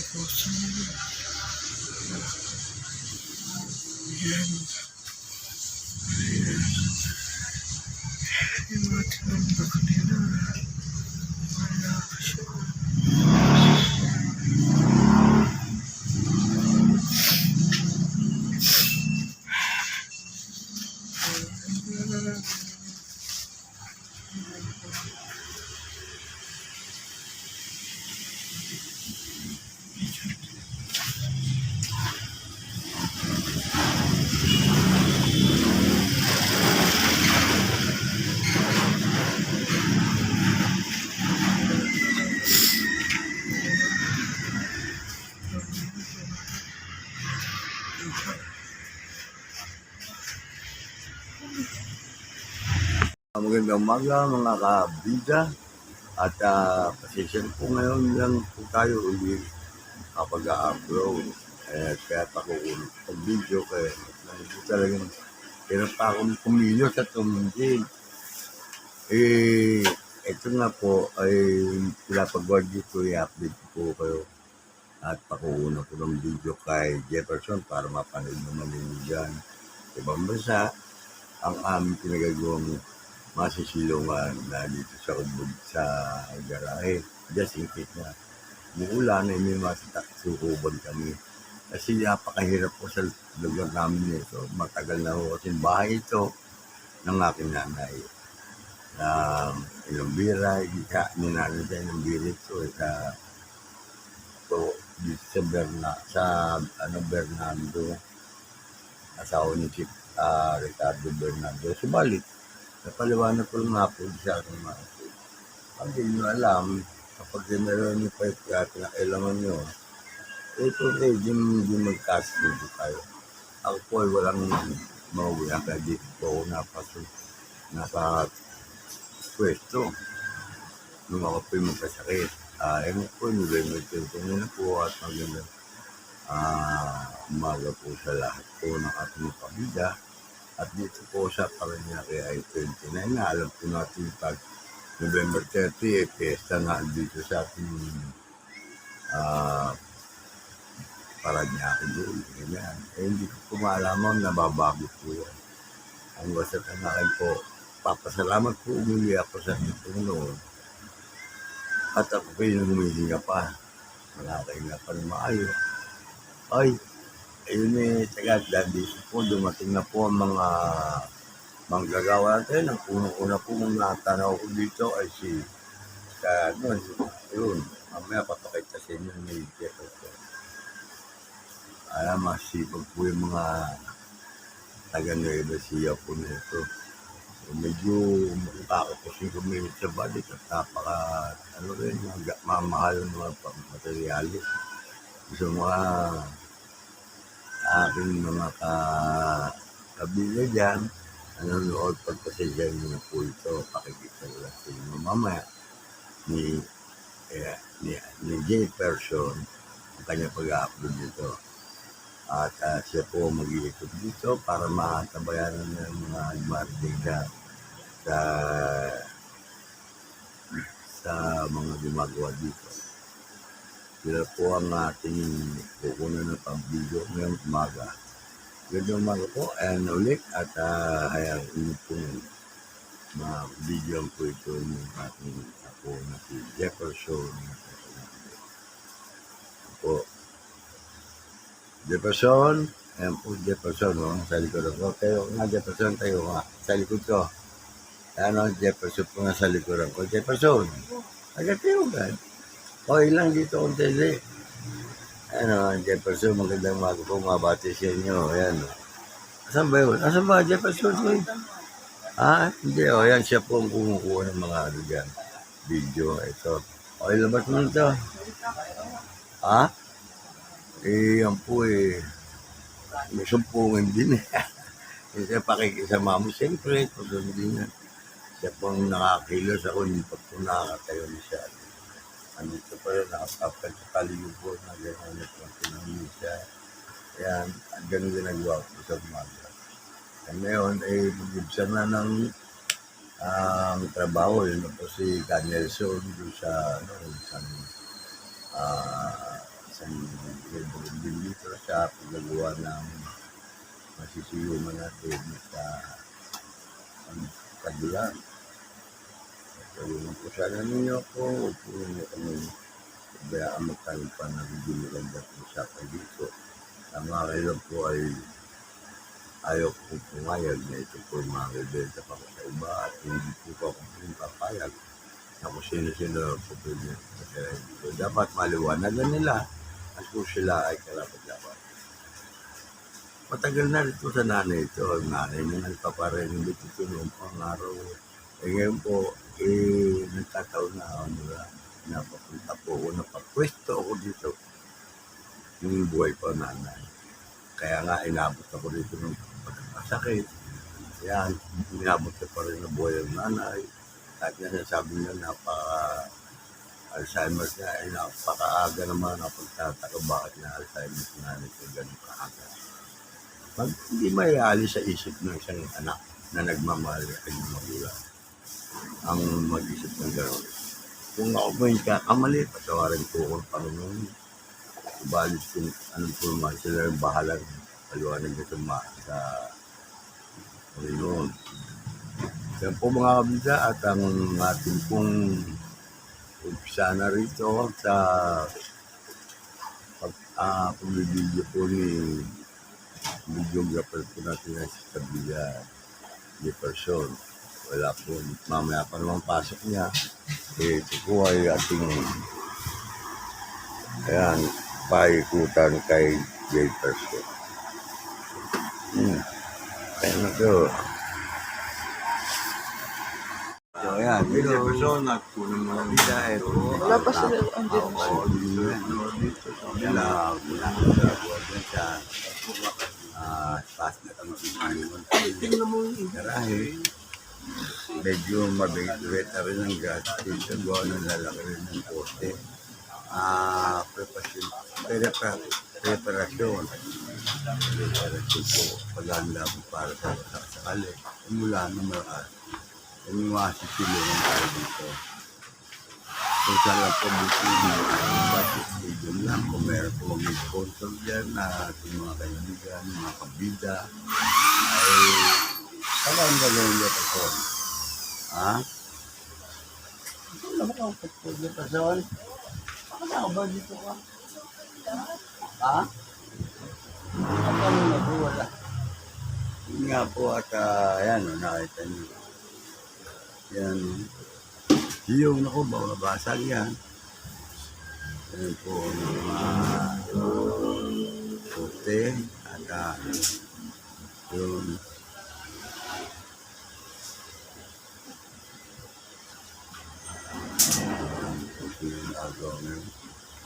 puso. Yan. Ayan. Yung mga tinamba kanina. Wala siya. Magandang umaga mga kabida at pasensya po ngayon lang po tayo uli kapag upload kaya ako pag video kaya po talagang hirap pa akong kumilos at tumingin ito nga po ay pinapag-word dito i-update po kayo at pakuuna ko ng video kay Jefferson para mapanood naman ninyo dyan ibang bansa ang aming pinagagawang masisilungan na dito sa kubog sa garahe. Just in case na muulan ay may masasukuban kami. Kasi napakahirap po sa lugar namin ito. Matagal na ho kasi bahay ito ng aking nanay. Ilang bira, ninanay tayo ng bira ito. Dito sa Bernardo, asawa ni Chief Ricardo Bernardo. Subalit, napaliwanag ko lang nga po sa aking mga ito. Pag hindi nyo alam, kapag meron nyo pa pinakailangan nyo, ito hindi mag-cast dito tayo. Ako po ay walang mauwi. Kaya dito po ako napapwesto. Nung ako po yung magkasakit. Ewan po, nilay-nilay na po at maganda. Umaga po sa lahat po ng ating pamilya. At dito po sa Parañaque ay 29 na. Alam po natin pag November 30, pesta nga dito sa ating Parañaque doon. Ganyan. Hindi ko po maalaman na babago po yan. Ang basta tanakin po, papasalamat po umuli ako sa ating noon. At ako po yung humihinga pa. Malakahinga pa ng maayos. Ay, ayun taga dito po, dumating na po ang mga manggagawa natin. Ang unang-una po mong natanaw ko dito ay yun, mamaya papakita sa inyo ni Jefferson. Masipag po yung mga taga-Nueva Ecija po nito. Medyo makakapusing kuminit sa balik at mamahal ng mga materialis. So mga aking mga kabila dyan, nanonood pagpasensya nyo na po ito, pakikita lang sa inyo mamaya ni Jefferson ang kanya pag-upload dito. At siya po mag-iikot dito para matabayanan ng mga marting sa mga gumagawa dito. Sila po ang ating kukunan ng pag-video ngayong umaga. Ngayong umaga po, ayan ulit at hayang inyo po ma-video po ito ng ating ako na si Jefferson. Po. Jefferson, ayan po Jefferson, sa likod ako. Tayo nga Jefferson, tayo nga sa likod ko. Jefferson po nga sa likod ko. Jefferson, agad-tayo ka. Okay lang dito kung tele. Jefferson, magandang umaga po, mabati sa inyo. Ayan. Asan ba yun? Asan ba, Jefferson? Hindi. Ayan, siya po ang kumukuha ng mga dyan. Video. Ito. Okay, labas mo nito. Yan po may sumpungin din Kasi pakikisama mo, siyempre, kung hindi na. Siya po ang nakakilos ako, hindi pa po nakakatayo ni siya. Andito pa rin, nakapapag sa kaliyubon na gano'n ito ang pinamisa. Ayan, gano'n ginagawa ko sa umaga. Ngayon, mag-ibsa na ng trabaho. Yun po si Canelson doon sa isang din dito sa paggagawa ng masisiyuman natin sa kabilang. Tulungan po sana ninyo ako, tulungan niyo kami bayaan magkaroon pa ng hindi maganda po sa dito. Ang mga kailan po ay ayaw ko pumayag na ito po mga rebelta pa ko sa iba at hindi po ako papayag na kung sino-sino po pwede. So, dapat maliwanagan nila at kung sila ay karapat-dapat. Matagal na rito sa nanay ito. Ang nanay niya nagpaparin dito noong pangaraw. Ngayon po, nagkataon na ako nila. Napapunta po ako, napapwesto ako dito. Yung buhay pa nanay. Kaya nga, inabot ako dito ng pagkakasakit. Yan, inabot ko pa rin ang buhay ng nanay. At nasasabi niya, Alzheimer's niya, ay napakaaga naman ang pagtataka bakit na Alzheimer's na nanay ko ganun kaaga. Pag hindi may alis sa isip ng isang anak na nagmamahal ay magulang ang mag-isip ng gano'n. Kung ako po yung kakamali, patawarin ko kung Panginoon. Ibalit kung anong pulman, sila yung bahalang paliwanag na sa Panginoon. Yan po mga kabisa at ang ating pong umpisa na rito sa pagbibideo po ni videographer po natin si Kabila Jefferson. Wala po, mamaya pa naman pasok niya. Ito po ay ating paikutan kay Jefferson. Kaya na ito. So, ayan, Jefferson at kunang mga bida. Wala pa sila ang dito. Wala sa taas na kami garahe. Medyo mabigat na rin ang gas. Dito gawa ng lalaki rin ng poste. Preparasyon po. Paghahanda po para sa sakali. Mula naman umiwasi sila ng tayo dito. Kung saan lang po dito lang, kung meron po mag-sponsor dyan na ating mga kaibigan, mga kabida, ay talagang gagawin niya pa po. Ha? Wala mo kang pagpag niya pa sa wala. Bakit ako ba dito ka? Ha? Ako na po, wala. Yun nga po at ayan, nakita niyo. Yan. Yung ako, basag yan. Yan po ang mga puti at yung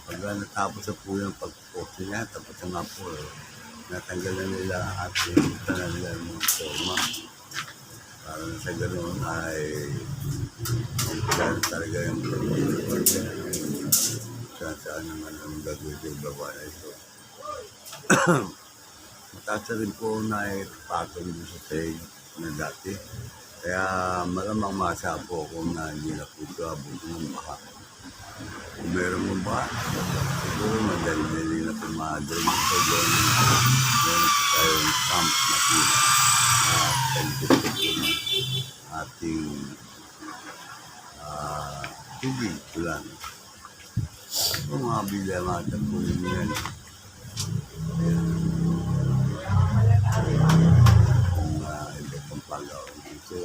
pag natapos na po yung pag-poste niya, tapos na nga po, natanggalan nila at yung tanan nila ng forma. Para na sa ganoon ay talaga yung saan naman ang gagawin sa baba na ito. Mataas rin po na patong doon sa tag na dati. Kaya malamang masa po kung na hindi na po ito abot ng baka. Kung meron mo ba, siguro madali na po madali ito doon. Meron po tayong camp na sila. Ating tubig ulan. Ito mga bilamata po ninyo yan. Kung iba pang palaw dito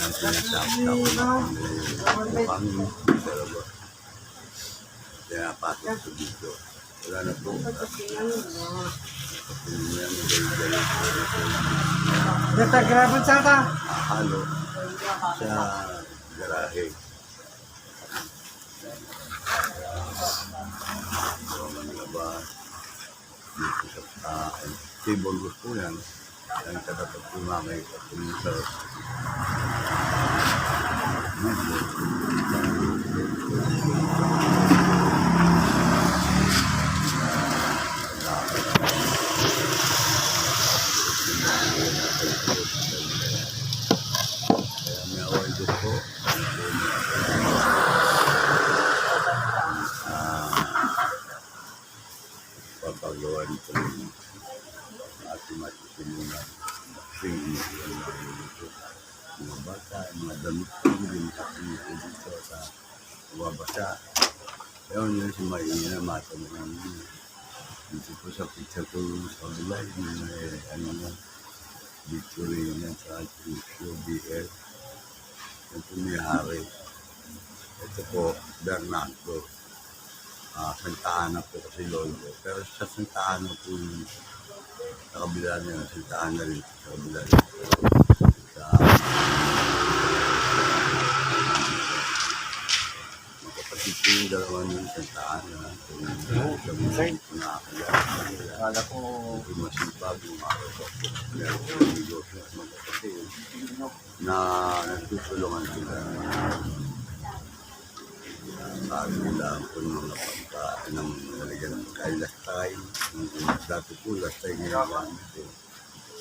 Yan sinasabi ako mukhang talaga. Kaya pasok ko dito. Wala na po. Nagtagraban sa ka? Halo sa garahe. Labas. Dito sa table bus po yan. Yan kadapat po namin sa gawa nito ng ating matutulungan. Kasi iniwan namin dito. Mga bata, mga damit ko, hindi makasinito dito sa mababasa. Ewan nyo si Maina, matanong namin. Dito po sa picture ko sa bilay, ano na, Victory na sa QBL. Ito may hari. Ito po, Bernardo. Santa Ana po kasi lolo. Pero sa Santa Ana po yung sa kabila niya, Santa Ana rin sa kabila niya. Sa kapatid ko yung dalawa niya sa Santa Ana. Kung sa mga nakakilala nila. Akala ko, Kung masipag yung araw ko. Meron ko yung negosyo at mga kapatid na nagtutulungan sila. Sabi nila po ng mga pagkain ng nalagyan ng kailastay. Dati po lastay ngayon gamit po.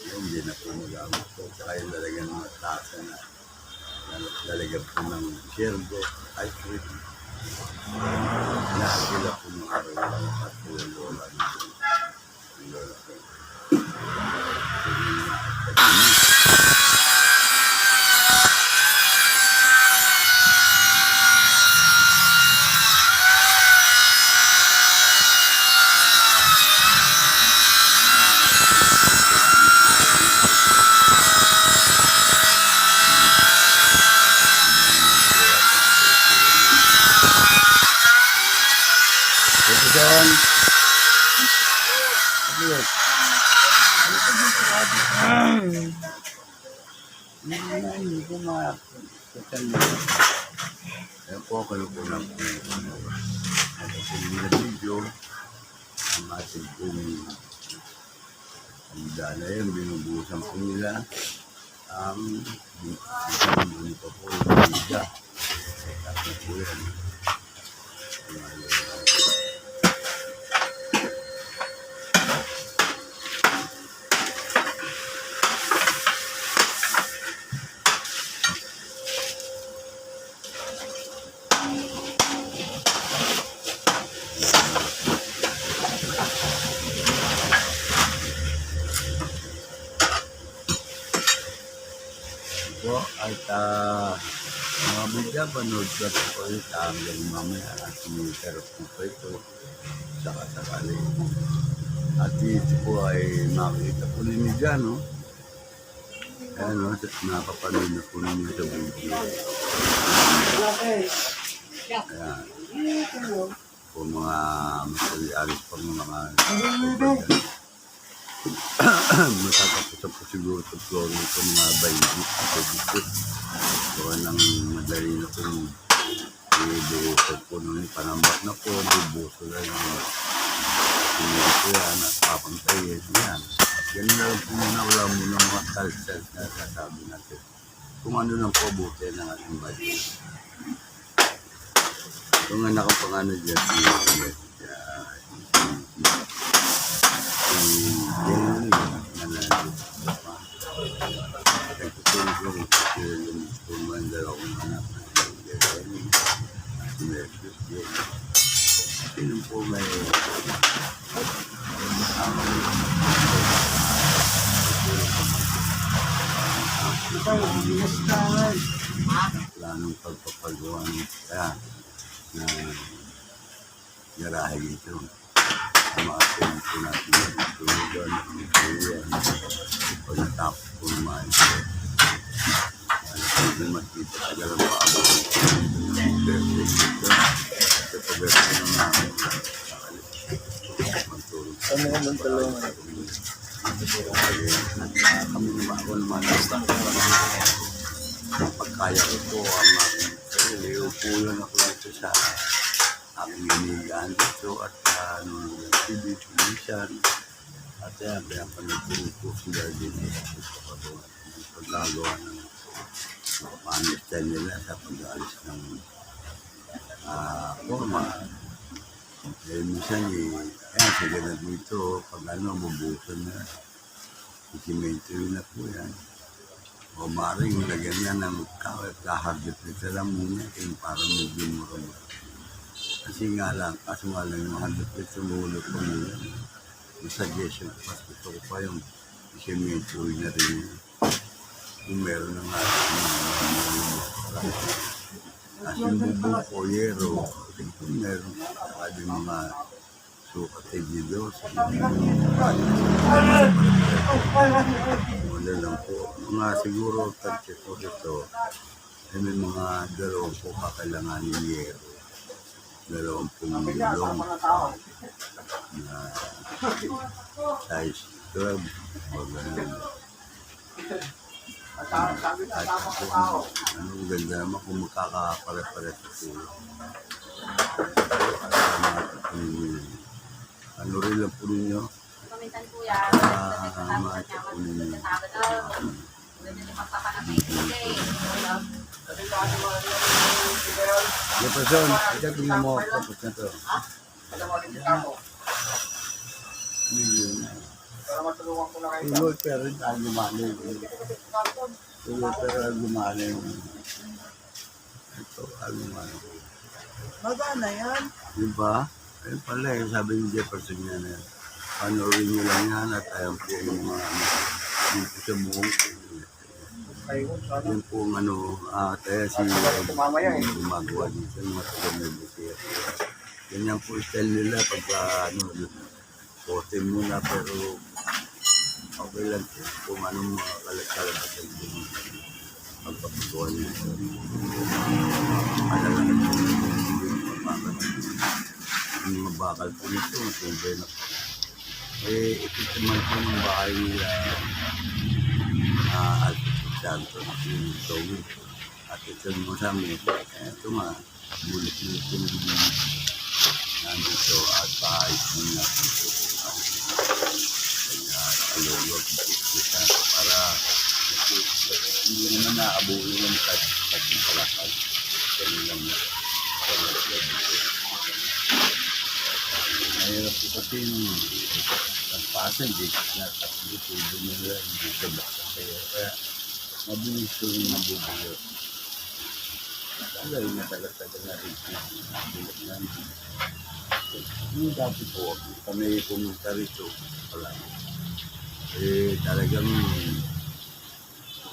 Yung hindi na po nagamit po. Saka yung lalagyan ng mga tasa na lalagyan po ng siergo, ice cream. Nakakila po ng araw-araw at po yung lola nito. Yung lola ko. Ito doon. Ano yun? Hindi ko makakita. Ayan po, kayo po lang po. Ito po yung video. Ang ating pong ang dala yun, binubusan po nila. Hindi pa po yung biga. Tapos po yan. Po at mga media, panood ko po ulit hanggang mamaya at sinitero po po ito saka sakali. At ito po ay makikita po ninyo dyan, no? Ayan, no? Napapanood na po ninyo sa video. Ayan. Po mga masalialis po mga matatapos po siguro sa floor nito mga bayi sa dito. So, nang madali na po yung ibuhusad po nung panambak na po, ibuhusad na yung pinili po yan at papantayin yan. At ganun na lang po muna, wala muna mga talsal na sasabi natin. Kung ano lang po buti ng ating budget. Kung anak ko pang ano dyan, Sino po may planong pagpapagawa ng kaya na garahe ito. Ang mga po natin yung tulugan at yung pag natapos po naman ito. Ano makita sa galang pa ako perfect ito. Sa pag-verso ng namin magtulog. ano naman tulungan? Kami naman ako naman pagkaya ko po ang aking sarili. Upo lang ako dito sa aking inigaan dito at TV, television. At yan, kaya panagpili po sila din sa paggagawa ng ma-understand nila sa pag-aalis ng forma. Eh, minsan ayan, sige na dito, pag mabubusan na, isimento na po yan. O maaaring lagyan niya ng kahardip na lang muna para medyo mura. Kasi nga lang, kaso nga lang yung 100 pesos sumulot po nila. yung suggestion ko, gusto ko pa yung isemento na rin kung meron ng ating bubong o yero, kung meron din mga sukat ay dito. Wala lang po. Mga siguro 30 po dito, ay may mga 2 po kakailanganin yero. 20 milyon na size 12 o ganun. At po, anong ganda naman kung magkakapare-pare sa pulo. Ano rin lang po ninyo? Kumintan po yan. Maati po ninyo. Jefferson, ito tingnan mo. Tapos na to. Million na. Tuloy pero ang lumalim. Tuloy pero ang lumalim. Ito ang lumalim. Magana yan. Diba? Ayun pala yung sabi ni Jefferson niya na panoorin nyo lang yan at ayan po yung mga dito sa buong yun po ang kaya si gumagawa dito ng mga taga-medicare. Ganyan po style nila pagka kote muna pero okay lang po kung anong mga kalat-kalabatan yung pagpapagawa nito. Alala na po yung mga bakal po nito, siyempre na po. Ito naman po ng bahay nila Alfred Santos, yung Tawid. At ito mo sa amin, ito nga, bulit-bulit po nandito at paayos mo na po. Kaya alulog kita para hindi naman naabulo ng pagpapalakad. Kaya lang na. Mahirap po kasi yung nagpasan, di na tatlo tubo nila, hindi ka basta kayo. Kaya mabilis ko rin mabubulo. Tagal na tagal na rin bulat namin. Yung dati po, kami pumunta rito pala. Talagang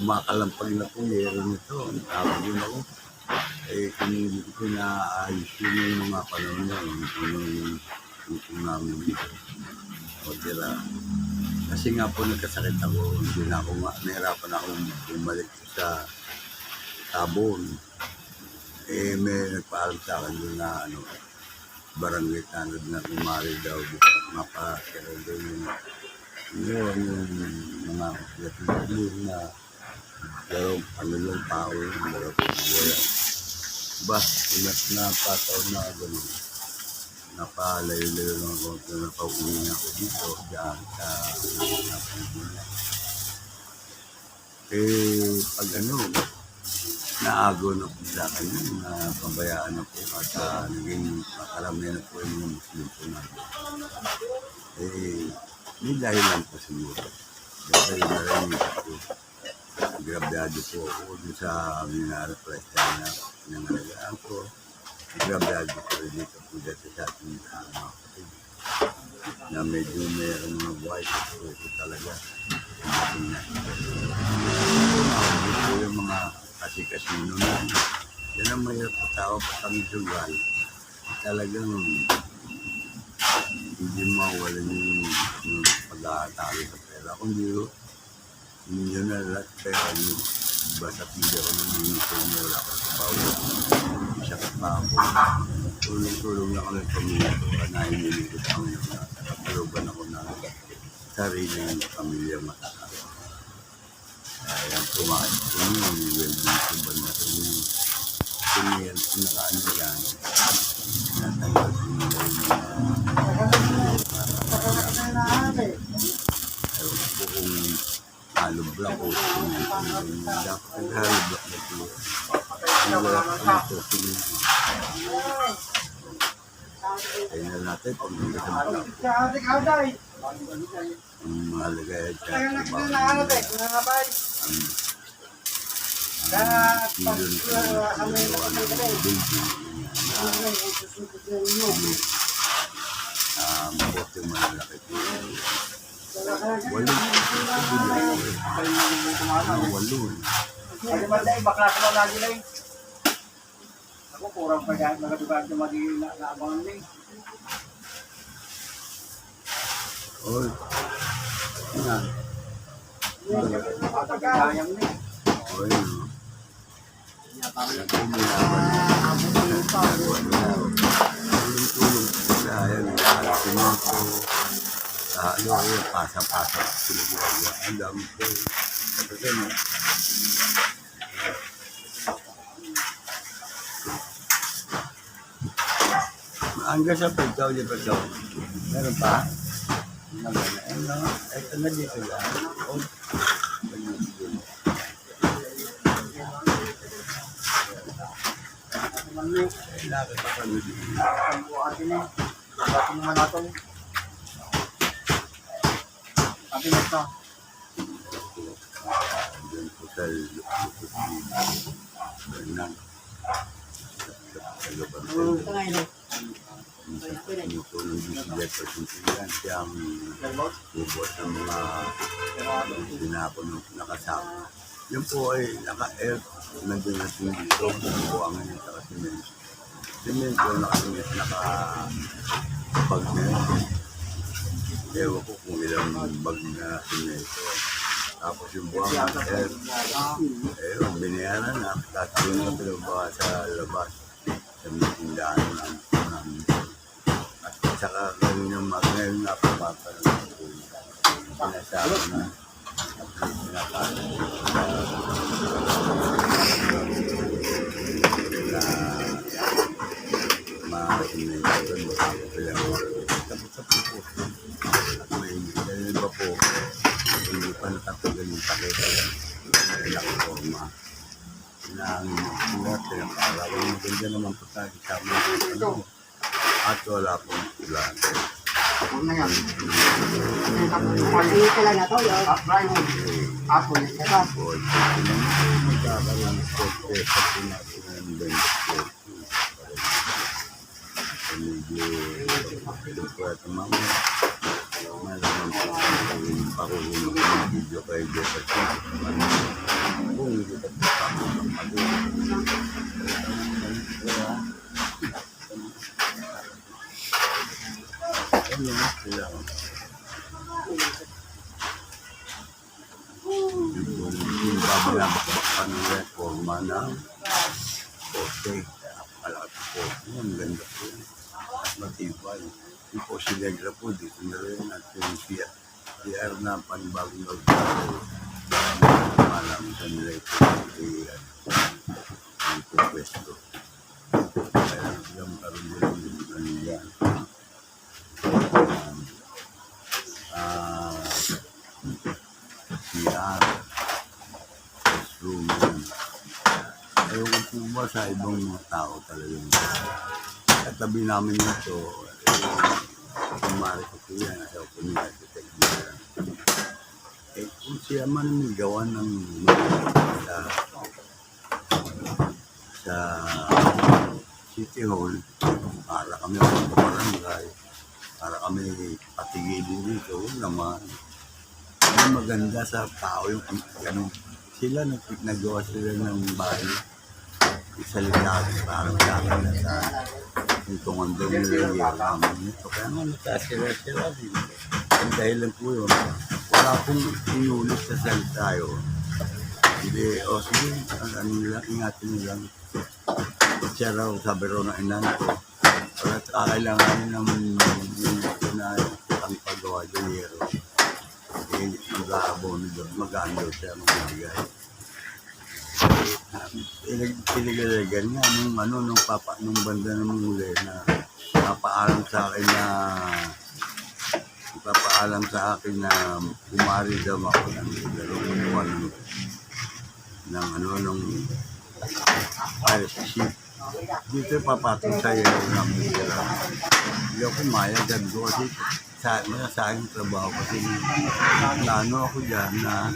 kumakalampag na po yero nito. Tawag yun ako. Kung hindi ko pinaayos yun yung mga panahon na yung namin dito. O tira. Kasi nga po nagkasakit ako. Hindi na ako nahirapan ako bumalik sa Tabon. May nagpaalam sa akin doon na barangay tanod na kumari daw dito. Mapakira daw yung mga kapilin na dalawang panulong tao yung dalawang wala. Ba, ulat na pataw na gano'n. Napalayo-layo lang ako na napauwi na ako dito dyan sa Pilipinas. Pag naagaw na po sa akin na pabayaan na po at naging makaramihan na po yung Muslim po natin. May dahil lang po siguro. Dahil na rin po. Grabyado po ako dun sa Minara Palestina na pinangalagaan ko. Grabyado po rin dito po dito sa ating mga kapatid. Na medyo mayroon mga buhay po ito talaga. Ito yung mga kasi-kasino na. Yan ang mahirap po tao pa kami sugal. Talagang hindi mawalan yung pag-aatake sa pera. Kung hindi na lahat pera yung basta pili ako ng minito niya wala ka sa bawa. Isa ka pa ako. Tulong-tulong na kami pamilya ko. Nahininigit kami na nakapuluban ako na sarili ng pamilya matatapos. Kaya kumain ko yung well-being ko ba na rin yung kumiyan ko nakaano yan. Natanggal ko nila yung buong halubla ko. Dapat ang halubla na po. Ang wala ko nito. Kaya na natin kung hindi ka mga ang mahalaga ay ang million building Bote malalaki po. Walo. Walo. Kasi malay, bakla ka na lagi lang. Ako, kurang pa dyan. Magkatubag na magiging naabangan lang. Oy. Yan. Nakatagayang lang. Oy. Yan po may laban. Tulong-tulong po sila. Ayan. Simento. Ano yun, pasa-pasa. Pinag-iwa. Ang dami po. Kasi no. Hanggang sa pagkaw niya pagkaw. Meron pa? Ito na dito yan. Kailangan pa kami dito. Ang buwan din eh. Bakit naman natin. Atin ito. Diyan po sa lupos ni Bernang. Sa lugar ko. Tinutulong din si Jefferson Silan. Siya ang bubot ng mga sinapon ng nakasama. Yun po ay naka-air. Nandun na dito. Buwangan yung naka-cement. Cement po naka-bag na yun. Ewan ko kung ilang bag na cement. Tapos yung buwangan ng air. Ewan, binayaran na. Tapos yung pinabaka sa labas. Sa mga tindahan namin. At saka ngayon ngayon na pumapa ng sinasabi na pinapala na ma-sinay doon tapos po at may iba po hindi pa natatagal yung takit ay nakaforma na ang pinapalawan yung ganda naman po tayo sa at wala pong ulan. Ako na yan. Dito lang na to, yun. Ako na yan. Po, magkakaroon ng kote sa pinag-ulan medyo ito mama malaman po ang pakuhulog ng video kay Jefferson kung hindi ka po ng pag-ulan ano na sila yung babalabakbakan ng reforma ng kote alat po ang ganda po at matibay yung po si Negra po dito na rin at yung PR na panibagong magkakaroon malam sa nila ito ang pwesto kaya yung karoon nila yung yan PR room ayaw ko po ba sa ibang mga tao talagang katabi namin ito kumari ko po yan sa community kung siya man may gawa ng sa City Hall para kami ang barangay para kami patigilin dito naman ang maganda sa tao yung ganun sila nagawa sila ng bahay isalita parang sa akin na sa tungan daw nila yung namin ito kaya nga natasira-sira din ang dahilan po yun wala pong inulit sa salita yun hindi o sige ano nila ingatin nila siya raw sabi raw ng inan ko wala kakailanganin naman yung na ang paggawa dyan hero mag-aabono doon mag-aano siya magbigay pinagalagan nga nung papa nung banda ng muli na papaalam sa akin na kumari daw ako ng dalawang ng pirate ship dito papatong sa'yo ng mira hindi ako maya dyan ko kasi sa aking trabaho kasi plano ako dyan na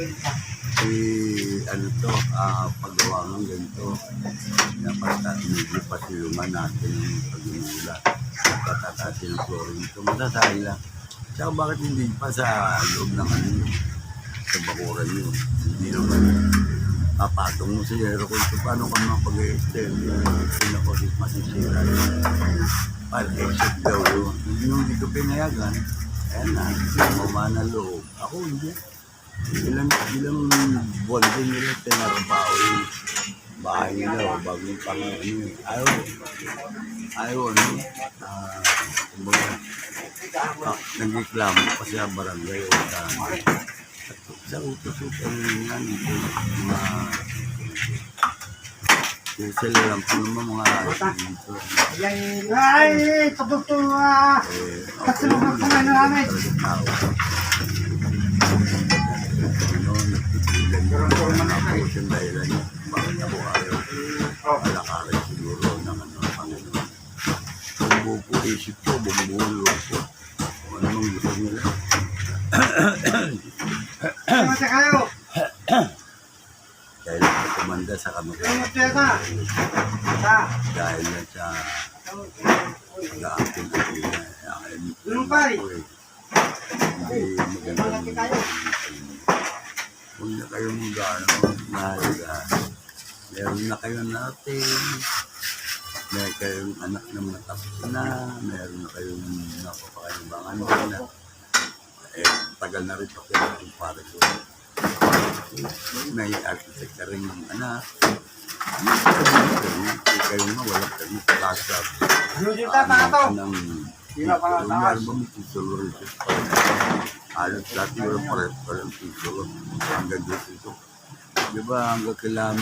ano to, paggawa ng ganito. Dapat medyo pasiluman natin yung pag-inulan. Patatasin ng flooring ito. Masasahin lang. Tsaka bakit hindi pa sa loob ng ano yun? Sa bakuran yun. Hindi naman papatong mo sa yero kung ito paano ka mapag-extend. Yung ako masisira. Para exit daw yun. Hindi ko pinayagan. Ayan na, mamana loob. Ako hindi. Ilang buwan din nila tinarabaho yung bahay nila o bagong pang ano. Ayaw ano. Kumbaga, nagreklamo pa siya barangay o sa utos-utos yan. Sila lang po naman mga dito. Ay, tapos ito, kasi mga kumain na namin. Tapos yung dahilan niya, bakit ako ayaw alakarin siguro ng ano, Panginoon. Kung buo po isip ko, bumubulo ko. Kung ano nung gusto nila. Mati kayo. Dahil ako kumanda sa kamagay. Dahil yan sa pag-aapin ko niya. Hindi magandang huwag na kayong mahalaga. Meron na kayo natin. Meron kayong anak na matapos na. Meron na kayong napapakalibangan na. Tagal na rin pa kayo kung para ko. May architect ka rin ng anak. Kayo nga walang kayo kasap. Meron ba may titulo rin? Alam dati walang pareho titulo. Hanggang dito. Di ba hanggang kailan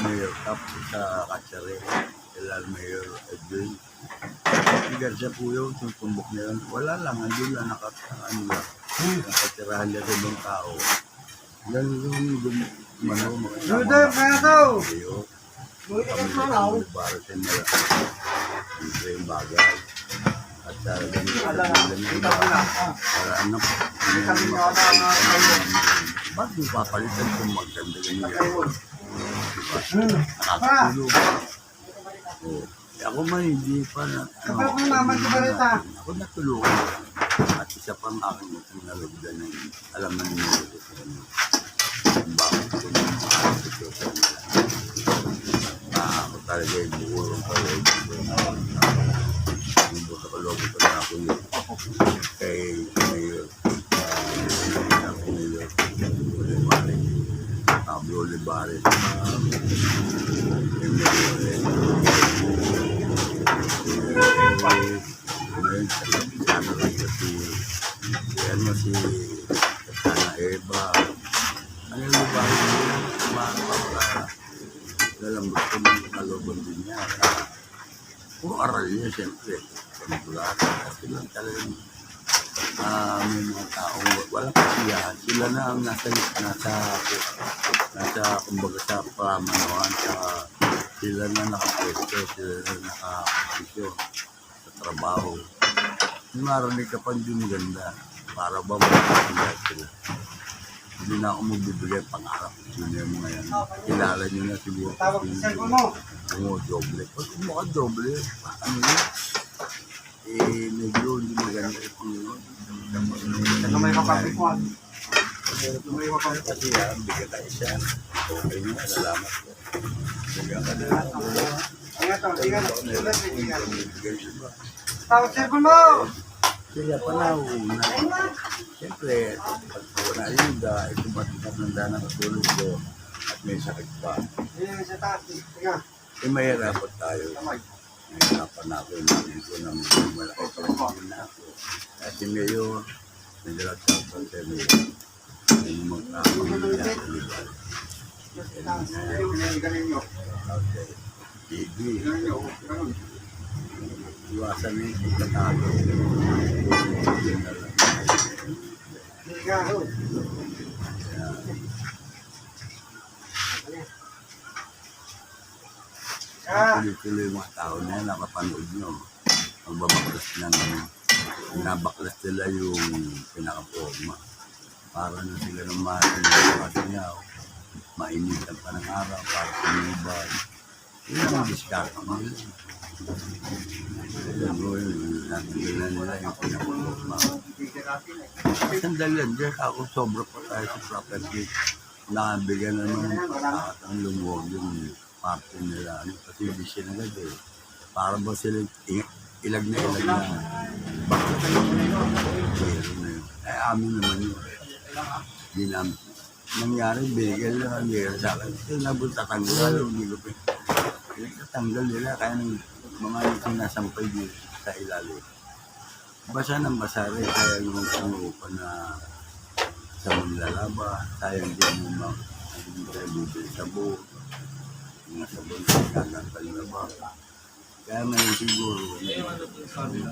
mayor tapos sa Katsari. Kailan mayor Edwin. Garcia po yun, tutumbok na yun. Wala lang, andun lang nakatirahan niya sa ibang tao. Ganun yung Sudah, kaya daw. para sa nila. Ito yung bagay. At ganun para ano, ba't yung papalitan kung maganda ganyan? Nakakatulog. Ako man hindi pa na ako natulungan at isa pang aking nalagdan ng alam na ninyo kung bakit ko yung sitwasyon nila. Ako talaga yung buurong pa rin yung buta ka logo pa na ako yun kay Mayor Olivares Pablo Olivares si Sana Eva ano yung bahay nila lalambot ko ng kalobon din niya puro aral niya siyempre kasi lang talagang may mga taong walang kasiyahan sila na ang nasa kumbaga sa pamanawan sila na nakapwesto sila na nakaposisyon sa trabaho yung marinig ka pa hindi maganda para ba makakagaya sila. Hindi na ako magbibigay pangarap. Sino yung mga yan. Kilala nyo na siguro. Doble. Pag mukha doble, ano yun? Medyo hindi maganda yung Panginoon. May kapapikuan. Kasi yan, bigyan tayo siya. Okay nga, salamat po. Bigyan ka na. Tawag cellphone mo! Kaya panahon na, siyempre, pag wala yung ito matanda ng katulog ko at may sakit pa. Mahirapan tayo. Mahirapan na ako yung namin ko na malaki pagkakas na ako. Kasi ngayon, nagdalat sa Pantene, yung magkakaroon niya sa liban. Okay. TV. Iwasan mo yung pagkatago. Tuloy-tuloy yung mga tao na yan, nakapanood nyo. Magbabaklas ng nabaklas nila yung pinaka-forma. para na sila ng masingaw. Mainitan pa ng araw para tumibay. Yun ang diskarte nila. Alam mo yun, natanggalan nila yung pinakuloma. Sandali lang, dyan ako sobra pa tayo sa property. Nakabigyan na naman at ang lumuwag yung parte nila. Kasi hindi siya agad eh. Para ba sila ilag na. Bakit tayo na yun? Ay, amin naman yun. Hindi namin. Nangyari, bigel lang ang gaya sa akin. Kasi nabunta tanggal, hindi ko tatanggal nila kaya ng mga sinasampay dito sa ilalim. Basa ng basa rin, kaya yung umuupa na sa manlalaba, sayang din yung mga bibili sa buo, mga sabon na nagkakal na ba. Kaya may siguro, may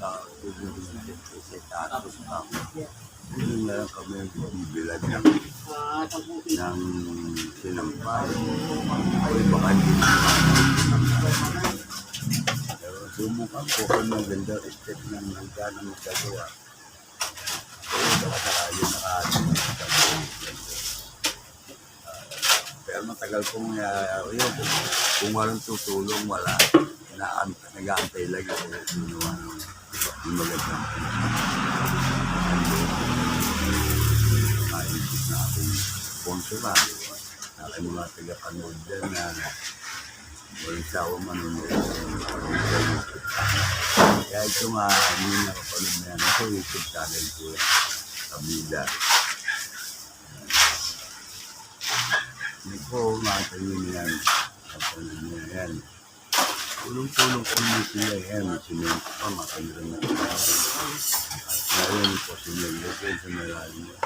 tao, siguro sa tatos pa. Hindi na lang kami bibilad ng sinampay. Ay, baka hindi pero subukan po kung maganda step ng hanggang magagawa. Pero baka sakali pero matagal pong yun. Kung walang tutulong, wala. Nag-aantay lang yung maganda. Naisip na akong sponsoran. Sa aking mga taga-panood dyan na walang sawa manunod. Kaya ito nga, hindi nakapanood na yan. Ito YouTube channel ko, Kabila. Hindi ko matayo niyan. Kapanood niya yan. Tulong-tulong ko niya sila yan. Sinento pa, makaliran na ito. At ngayon po sinento ko sa malalim niya.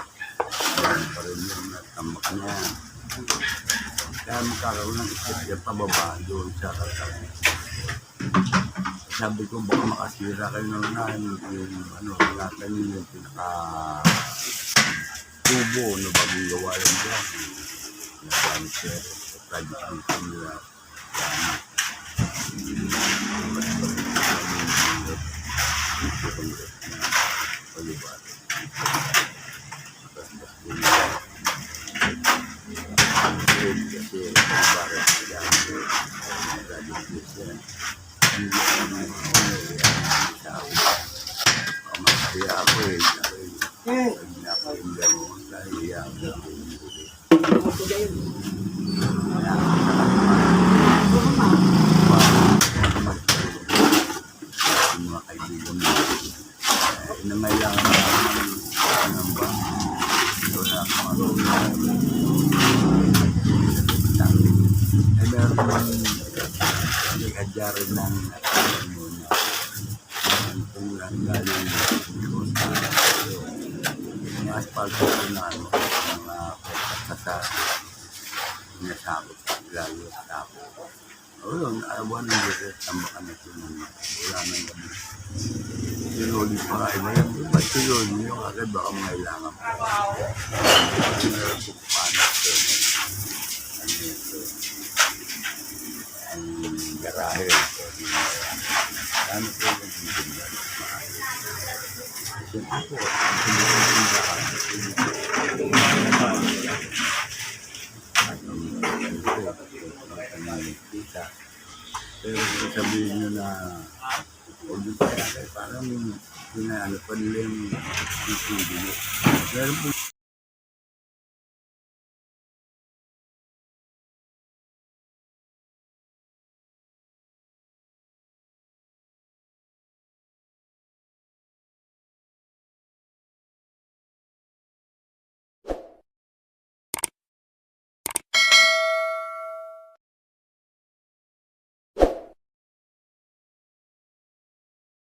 Yan pa rin yun, natambak na yan. Kaya magkakaroon ng isip yan pababa doon sa kartang. Sabi ko baka makasira kayo ng unahan yung natin yung pinaka-tubo na bagong gawa lang dyan. Nagamit siya sa project dito nila. Kasi barang sila hindi ako mga kaibigan mo nangailangan ng ba doon na ay meron pang nag-adya rin ng kung galing mga asphalt ko na mga sa nasabot lalo sa tapo. O yun, arawan ng dito, tambakan na ito wala nang gabi. Sinuli pa kayo na yan. Ba't sinuli nyo agad baka mangailangan pa. Meron po paano ito. Ano ito? Ang garahe. Ano po yung bibigyan? Siyempre po, pero kung sabihin nyo na huwag nyo kaya parang pinaano pa nila yung video. Meron po